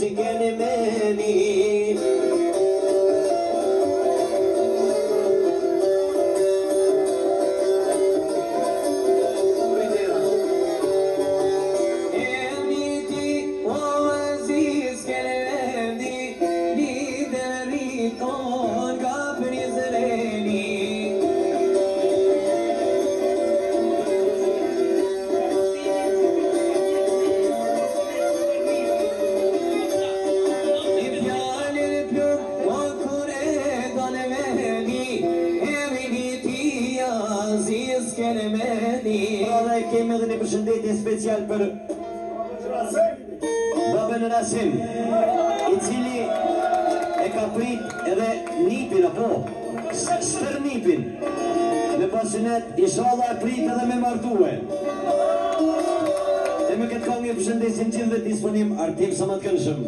që keni meni. Kemi edhe një përshëndetje special për babën Rasim, I cili e ka prit edhe nipin, apo stër nipin në pasionet, inshallah e prit edhe me martue. E me këtë këngë përshëndesim gjithë dhe disponim Artim Samat Këndshëm.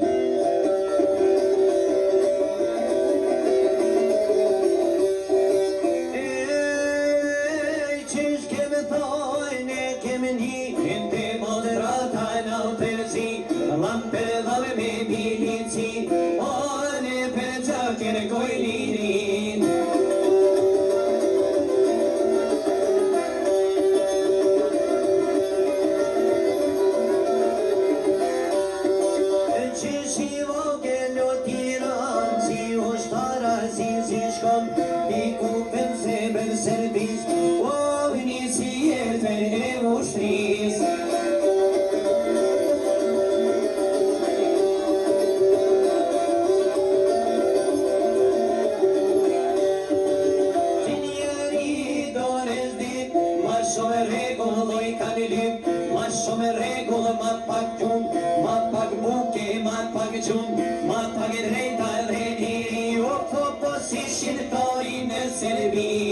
Be